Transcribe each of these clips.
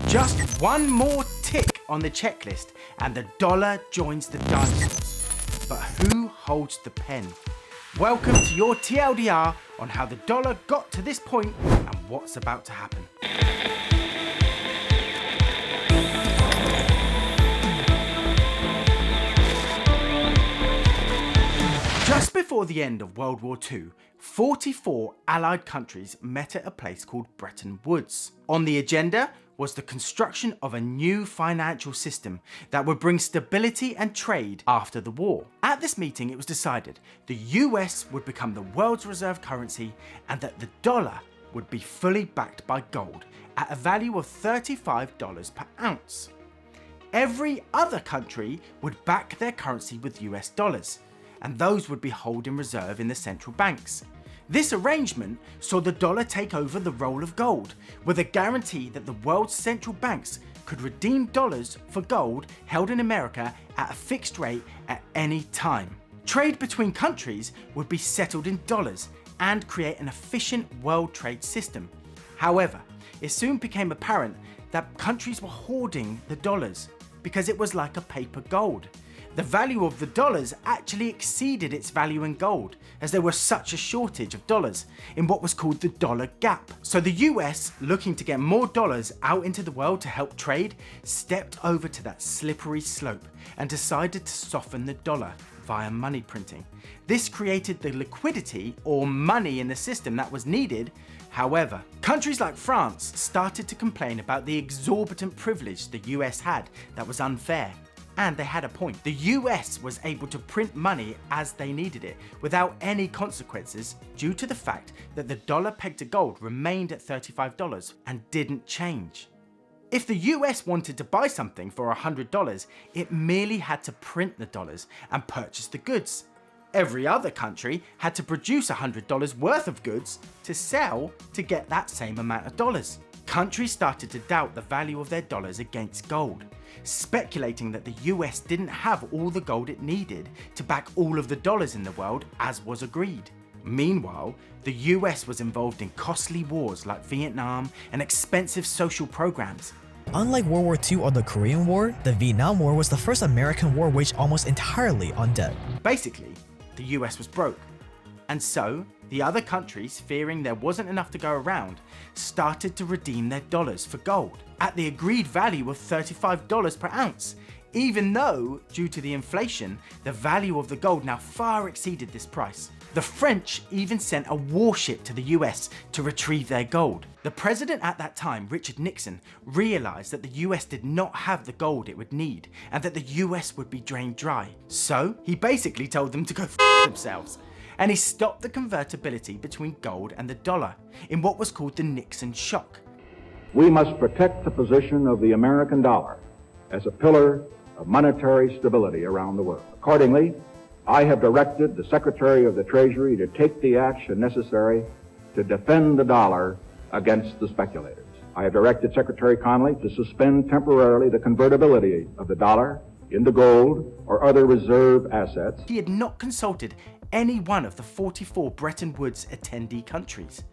Just one more tick on the checklist and the dollar joins the dinosaurs. But who holds the pen? Welcome to your TLDR on how the dollar got to this point and what's about to happen. Just before the end of World War II, 44 Allied countries met at a place called Bretton Woods. On the agenda was the construction of a new financial system that would bring stability and trade after the war. At this meeting, it was decided the US would become the world's reserve currency and that the dollar would be fully backed by gold at a value of $35 per ounce. Every other country would back their currency with US dollars, and those would be held in reserve in the central banks. This arrangement saw the dollar take over the role of gold, with a guarantee that the world's central banks could redeem dollars for gold held in America at a fixed rate at any time. Trade between countries would be settled in dollars and create an efficient world trade system. However, it soon became apparent that countries were hoarding the dollars because it was like a paper gold. The value of the dollars actually exceeded its value in gold, as there was such a shortage of dollars in what was called the dollar gap. So the US, looking to get more dollars out into the world to help trade, stepped over to that slippery slope and decided to soften the dollar via money printing. This created the liquidity or money in the system that was needed. However, countries like France started to complain about the exorbitant privilege the US had that was unfair. And they had a point. The US was able to print money as they needed it without any consequences due to the fact that the dollar pegged to gold remained at $35 and didn't change. If the US wanted to buy something for $100, it merely had to print the dollars and purchase the goods. Every other country had to produce $100 worth of goods to sell to get that same amount of dollars. Countries started to doubt the value of their dollars against gold, speculating that the US didn't have all the gold it needed to back all of the dollars in the world as was agreed. Meanwhile, the US was involved in costly wars like Vietnam and expensive social programs. Unlike World War II or the Korean War, the Vietnam War was the first American war waged almost entirely on debt. Basically, the US was broke. And so, the other countries, fearing there wasn't enough to go around, started to redeem their dollars for gold at the agreed value of $35 per ounce, even though, due to the inflation, the value of the gold now far exceeded this price. The French even sent a warship to the US to retrieve their gold. The president at that time, Richard Nixon, realized that the US did not have the gold it would need and that the US would be drained dry. So, he basically told them to go f*** themselves. And he stopped the convertibility between gold and the dollar in what was called the Nixon shock. We must protect the position of the American dollar as a pillar of monetary stability around the world. Accordingly, I have directed the Secretary of the Treasury to take the action necessary to defend the dollar against the speculators. I have directed Secretary Connally to suspend temporarily the convertibility of the dollar into gold or other reserve assets. He had not consulted any one of the 44 Bretton Woods attendee countries.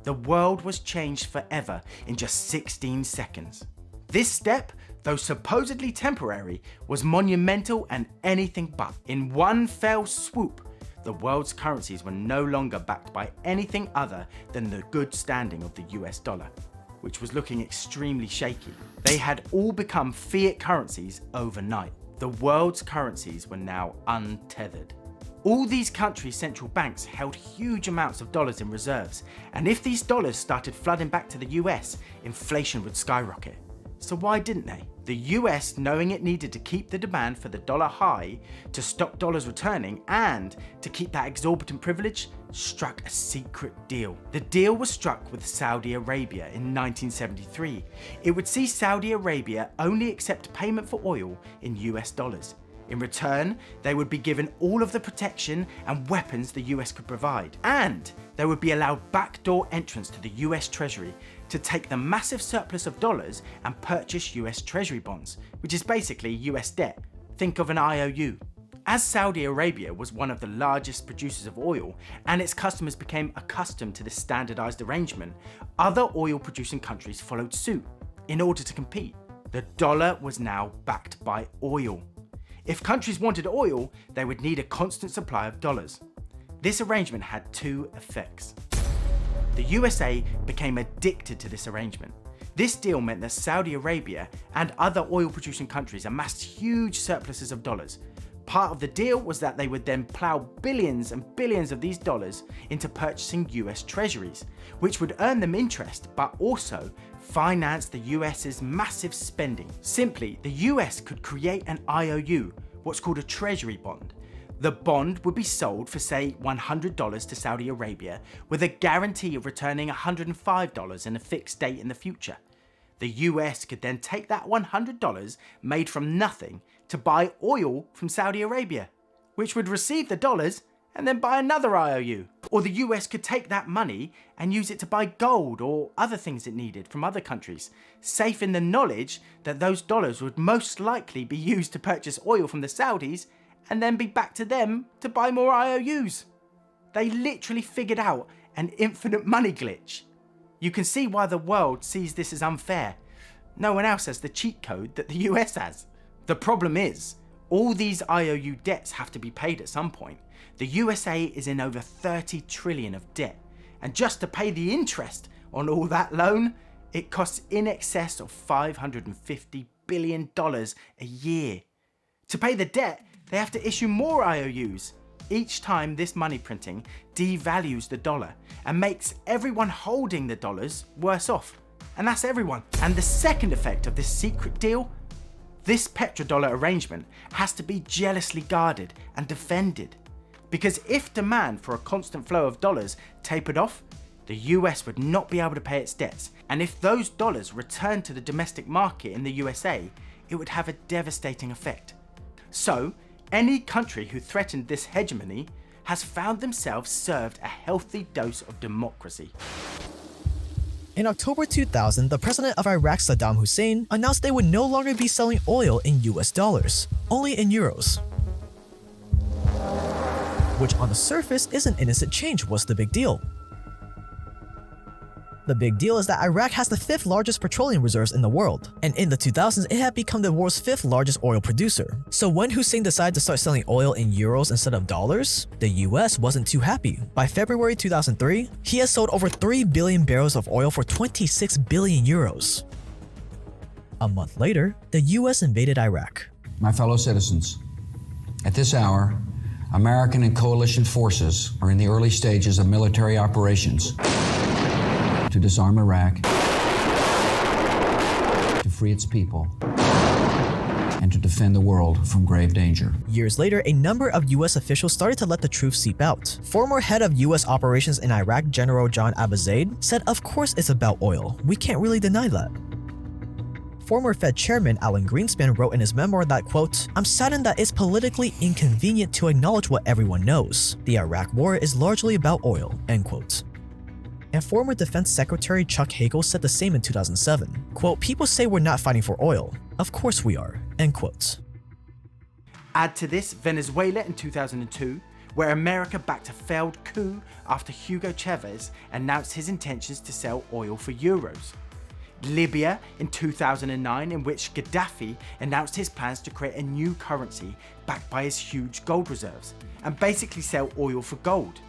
The world was changed forever in just 16 seconds. This step, though supposedly temporary, was monumental and anything but. In one fell swoop, the world's currencies were no longer backed by anything other than the good standing of the US dollar, which was looking extremely shaky. They had all become fiat currencies overnight. The world's currencies were now untethered. All these countries' central banks held huge amounts of dollars in reserves, and if these dollars started flooding back to the US, inflation would skyrocket. So why didn't they? The US, knowing it needed to keep the demand for the dollar high, to stop dollars returning, and to keep that exorbitant privilege, struck a secret deal. The deal was struck with Saudi Arabia in 1973. It would see Saudi Arabia only accept payment for oil in US dollars. In return, they would be given all of the protection and weapons the US could provide, and they would be allowed backdoor entrance to the US Treasury to take the massive surplus of dollars and purchase US Treasury bonds, which is basically US debt. Think of an IOU. As Saudi Arabia was one of the largest producers of oil and its customers became accustomed to this standardized arrangement, other oil producing countries followed suit. in order to compete. The dollar was now backed by oil. If countries wanted oil, they would need a constant supply of dollars. This arrangement had two effects. The USA became addicted to this arrangement. This deal meant that Saudi Arabia and other oil-producing countries amassed huge surpluses of dollars. Part of the deal was that they would then plow billions and billions of these dollars into purchasing US treasuries, which would earn them interest but also finance the US's massive spending. Simply, the US could create an IOU, what's called a treasury bond. The bond would be sold for, say, $100 to Saudi Arabia with a guarantee of returning $105 in a fixed date in the future. The US could then take that $100 made from nothing to buy oil from Saudi Arabia, which would receive the dollars and then buy another IOU. Or the US could take that money and use it to buy gold or other things it needed from other countries, safe in the knowledge that those dollars would most likely be used to purchase oil from the Saudis and then be back to them to buy more IOUs. They literally figured out an infinite money glitch. You can see why the world sees this as unfair. No one else has the cheat code that the US has. The problem is, all these IOU debts have to be paid at some point. The USA is in over 30 trillion of debt, and just to pay the interest on all that loan, it costs in excess of $550 billion a year. To pay the debt, they have to issue more IOUs. Each time this money printing devalues the dollar and makes everyone holding the dollars worse off. And that's everyone. And the second effect of this secret deal, this petrodollar arrangement has to be jealously guarded and defended. Because if demand for a constant flow of dollars tapered off, the US would not be able to pay its debts. And if those dollars returned to the domestic market in the USA, it would have a devastating effect. So, any country who threatened this hegemony has found themselves served a healthy dose of democracy. In October 2000, the president of Iraq, Saddam Hussein, announced they would no longer be selling oil in US dollars, only in euros. Which on the surface is an innocent change. What's the big deal? The big deal is that Iraq has the 5th largest petroleum reserves in the world, and in the 2000s it had become the world's 5th largest oil producer. So when Hussein decided to start selling oil in euros instead of dollars, the US wasn't too happy. By February 2003, he had sold over 3 billion barrels of oil for 26 billion euros. A month later, the US invaded Iraq. My fellow citizens, at this hour, American and coalition forces are in the early stages of military operations to disarm Iraq, to free its people, and to defend the world from grave danger. Years later, a number of US officials started to let the truth seep out. Former head of US operations in Iraq, General John Abizaid, said, "Of course it's about oil. We can't really deny that." Former Fed Chairman Alan Greenspan wrote in his memoir that, quote, "I'm saddened that it's politically inconvenient to acknowledge what everyone knows. The Iraq War is largely about oil," end quote. And former Defense Secretary Chuck Hagel said the same in 2007. Quote, "People say we're not fighting for oil. Of course we are," end quote. Add to this Venezuela in 2002, where America backed a failed coup after Hugo Chavez announced his intentions to sell oil for euros. Libya in 2009, in which Gaddafi announced his plans to create a new currency backed by his huge gold reserves and basically sell oil for gold.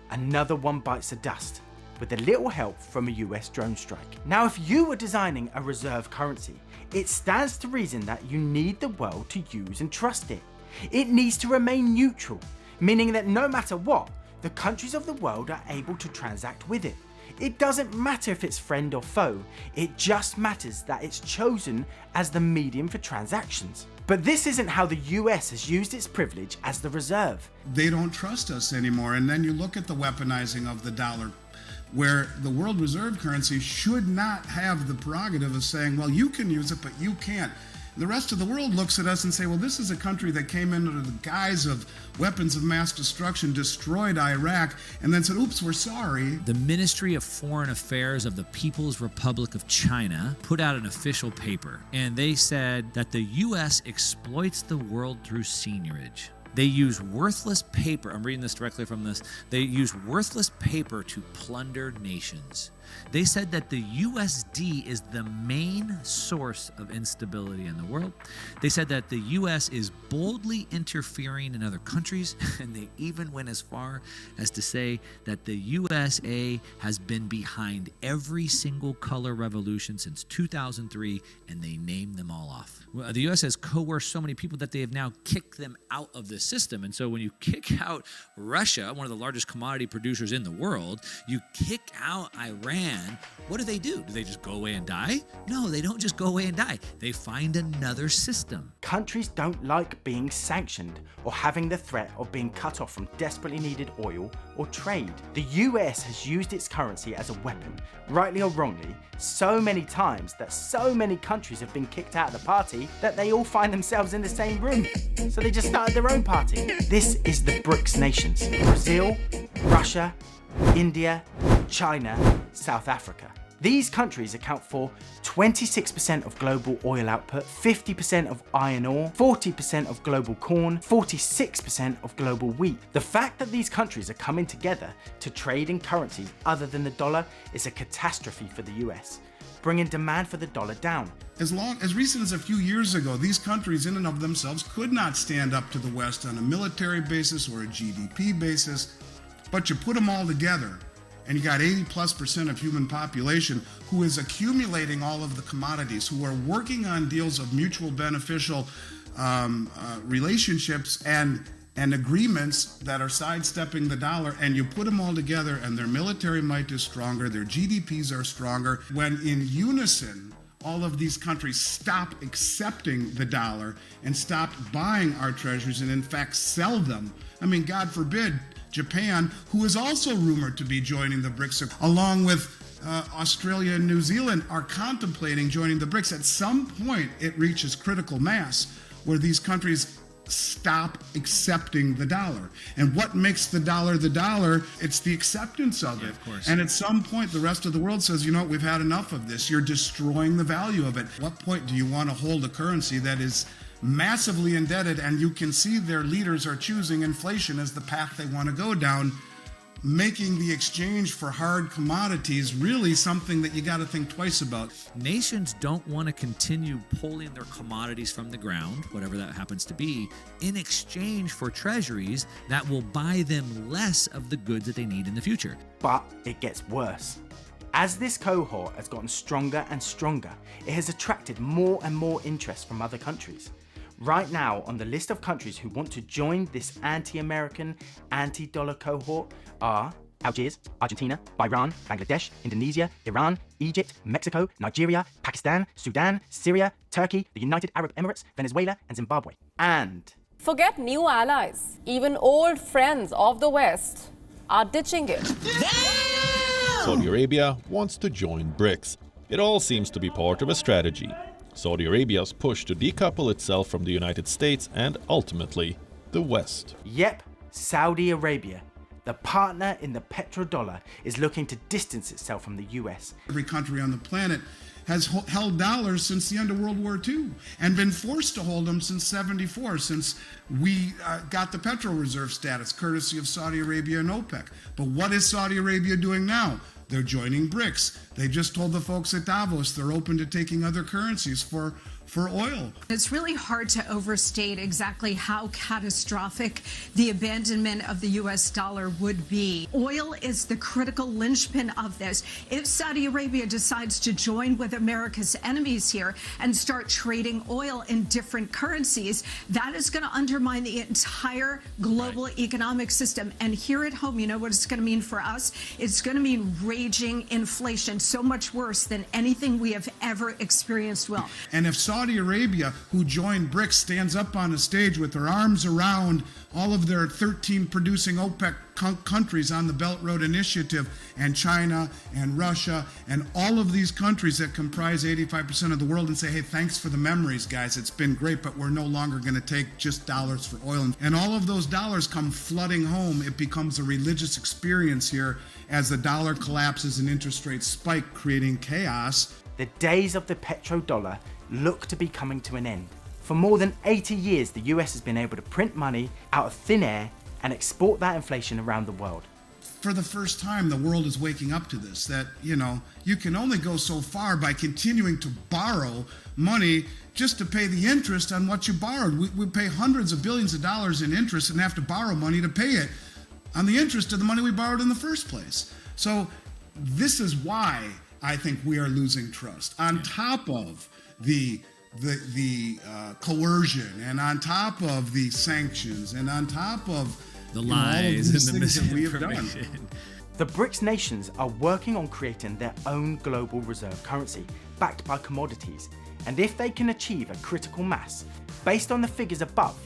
Another one bites the dust, with a little help from a US drone strike. Now, if you were designing a reserve currency, it stands to reason that you need the world to use and trust it. It needs to remain neutral, meaning that no matter what, the countries of the world are able to transact with it. It doesn't matter if it's friend or foe, it just matters that it's chosen as the medium for transactions. But this isn't how the US has used its privilege as the reserve. They don't trust us anymore, and then you look at the weaponizing of the dollar, where the world reserve currency should not have the prerogative of saying, well, you can use it, but you can't. The rest of the world looks at us and say, well, this is a country that came in under the guise of weapons of mass destruction, destroyed Iraq, and then said, oops, we're sorry. The Ministry of Foreign Affairs of the People's Republic of China put out an official paper, and they said that the U.S. exploits the world through seigniorage. They use worthless paper. I'm reading this directly from this. They use worthless paper to plunder nations. They said that the USD is the main source of instability in the world. They said that the US is boldly interfering in other countries, and they even went as far as to say that the USA has been behind every single color revolution since 2003, and they named them all off. Well, the US has coerced so many people that they have now kicked them out of the system. And so when you kick out Russia, one of the largest commodity producers in the world, you kick out Iran, what do? Do they just go away and die? No, they don't just go away and die. They find another system. Countries don't like being sanctioned or having the threat of being cut off from desperately needed oil or trade. The US has used its currency as a weapon, rightly or wrongly, so many times that so many countries have been kicked out of the party that they all find themselves in the same room. So they just started their own party. This is the BRICS Nations: Brazil, Russia, India, China, South Africa. These countries account for 26% of global oil output, 50% of iron ore, 40% of global corn, 46% of global wheat. The fact that these countries are coming together to trade in currencies other than the dollar is a catastrophe for the US, bringing demand for the dollar down. As recent as a few years ago, these countries in and of themselves could not stand up to the West on a military basis or a GDP basis, but you put them all together, and you got 80+% of human population who is accumulating all of the commodities, who are working on deals of mutual beneficial relationships and agreements that are sidestepping the dollar, and you put them all together and their military might is stronger, their GDPs are stronger. When in unison, all of these countries stop accepting the dollar and stop buying our treasuries and in fact sell them. I mean, God forbid, Japan, who is also rumored to be joining the BRICS, along with Australia and New Zealand, are contemplating joining the BRICS. At some point, it reaches critical mass where these countries stop accepting the dollar. And what makes the dollar the dollar? It's the acceptance of it. Of course. And at some point, the rest of the world says, you know what, we've had enough of this. You're destroying the value of it. At what point do you want to hold a currency that is massively indebted, and you can see their leaders are choosing inflation as the path they want to go down, making the exchange for hard commodities really something that you got to think twice about. Nations don't want to continue pulling their commodities from the ground, whatever that happens to be, in exchange for treasuries that will buy them less of the goods that they need in the future. But it gets worse. As this cohort has gotten stronger and stronger, it has attracted more and more interest from other countries. Right now, on the list of countries who want to join this anti-American, anti-dollar cohort are Algiers, Argentina, Bahrain, Bangladesh, Indonesia, Iran, Egypt, Mexico, Nigeria, Pakistan, Sudan, Syria, Turkey, the United Arab Emirates, Venezuela, and Zimbabwe. And forget new allies, even old friends of the West are ditching it. Saudi Arabia wants to join BRICS. It all seems to be part of a strategy. Saudi Arabia's push to decouple itself from the United States and ultimately the West. Yep, Saudi Arabia, the partner in the petrodollar, is looking to distance itself from the US. Every country on the planet has held dollars since the end of World War II and been forced to hold them since '74, since we got the petrol reserve status, courtesy of Saudi Arabia and OPEC. But what is Saudi Arabia doing now? They're joining BRICS. They just told the folks at Davos they're open to taking other currencies for oil. It's really hard to overstate exactly how catastrophic the abandonment of the U.S. dollar would be. Oil is the critical linchpin of this. If Saudi Arabia decides to join with America's enemies here and start trading oil in different currencies, that is going to undermine the entire global economic system. And here at home, you know what it's going to mean for us? It's going to mean raging inflation, so much worse than anything we have ever experienced. Well, and if Saudi Arabia, who joined BRICS, stands up on a stage with their arms around all of their 13 producing OPEC countries on the Belt Road Initiative, and China and Russia and all of these countries that comprise 85% of the world, and say, hey, thanks for the memories, guys. It's been great, but we're no longer going to take just dollars for oil. And all of those dollars come flooding home. It becomes a religious experience here as the dollar collapses and interest rates spike, creating chaos. The days of the petrodollar look to be coming to an end. For more than 80 years, the US has been able to print money out of thin air and export that inflation around the world. for the first time, the world is waking up to this, that, you can only go so far by continuing to borrow money just to pay the interest on what you borrowed. We pay hundreds of billions of dollars in interest and have to borrow money to pay it on the interest of the money we borrowed in the first place. So this is why I think we are losing trust. On top of the coercion, and on top of the sanctions, and on top of the lies and the misinformation. The BRICS nations are working on creating their own global reserve currency, backed by commodities. And if they can achieve a critical mass, based on the figures above,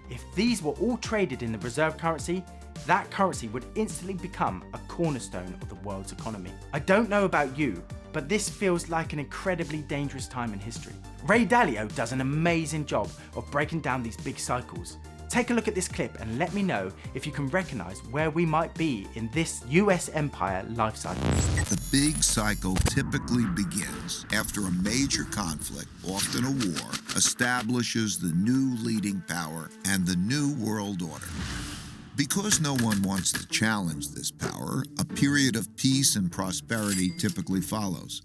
if these were all traded in the reserve currency, that currency would instantly become a cornerstone of the world's economy. I don't know about you, but this feels like an incredibly dangerous time in history. Ray Dalio does an amazing job of breaking down these big cycles. Take a look at this clip and let me know if you can recognize where we might be in this US empire life cycle. The big cycle typically begins after a major conflict, often a war, establishes the new leading power and the new world order. Because no one wants to challenge this power, a period of peace and prosperity typically follows.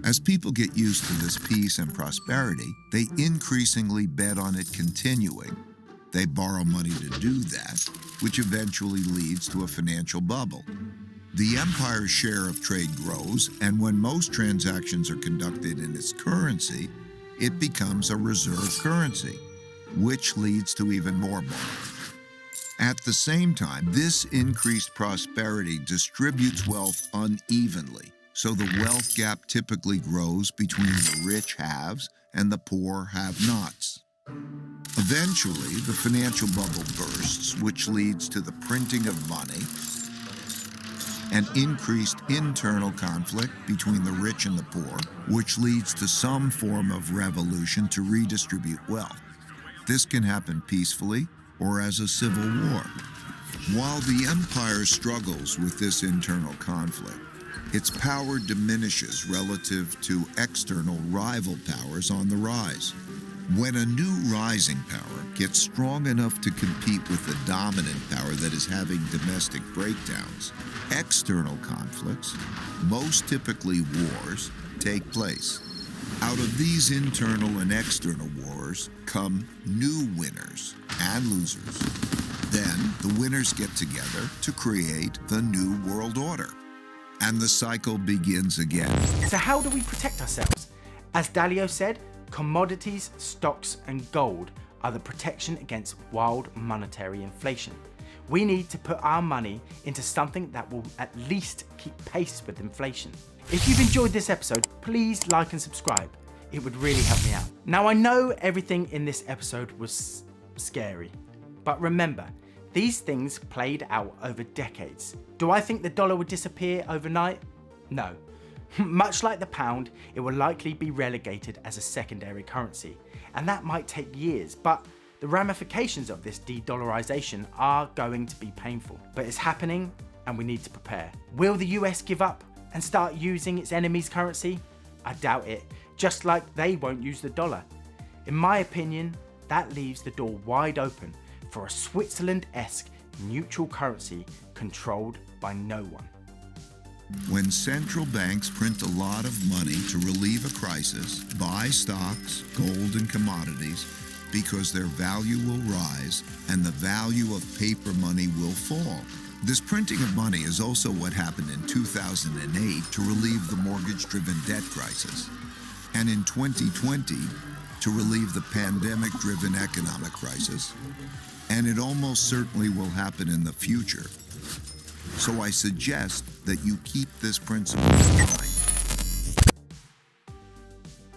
As people get used to this peace and prosperity, they increasingly bet on it continuing. They borrow money to do that, which eventually leads to a financial bubble. The empire's share of trade grows, and when most transactions are conducted in its currency, it becomes a reserve currency, which leads to even more borrowing. At the same time, this increased prosperity distributes wealth unevenly, so the wealth gap typically grows between the rich haves and the poor have-nots. Eventually, the financial bubble bursts, which leads to the printing of money and increased internal conflict between the rich and the poor, which leads to some form of revolution to redistribute wealth. This can happen peacefully or as a civil war. While the empire struggles with this internal conflict, its power diminishes relative to external rival powers on the rise. When a new rising power gets strong enough to compete with the dominant power that is having domestic breakdowns, external conflicts, most typically wars, take place. Out of these internal and external wars come new winners and losers. Then the winners get together to create the new world order. And the cycle begins again. So how do we protect ourselves? As Dalio said, commodities, stocks, and gold are the protection against wild monetary inflation. We need to put our money into something that will at least keep pace with inflation. If you've enjoyed this episode, please like and subscribe. It would really help me out. Now, I know everything in this episode was scary, but remember, these things played out over decades. Do I think the dollar would disappear overnight? No. Much like the pound, it will likely be relegated as a secondary currency, and that might take years, but the ramifications of this de-dollarization are going to be painful. But it's happening, and we need to prepare. Will the US give up and start using its enemy's currency? I doubt it, just like they won't use the dollar. In my opinion, that leaves the door wide open for a Switzerland-esque neutral currency controlled by no one. When central banks print a lot of money to relieve a crisis, buy stocks, gold, and commodities because their value will rise and the value of paper money will fall. This printing of money is also what happened in 2008 to relieve the mortgage-driven debt crisis, and in 2020 to relieve the pandemic-driven economic crisis, and it almost certainly will happen in the future. So I suggest that you keep this principle in mind.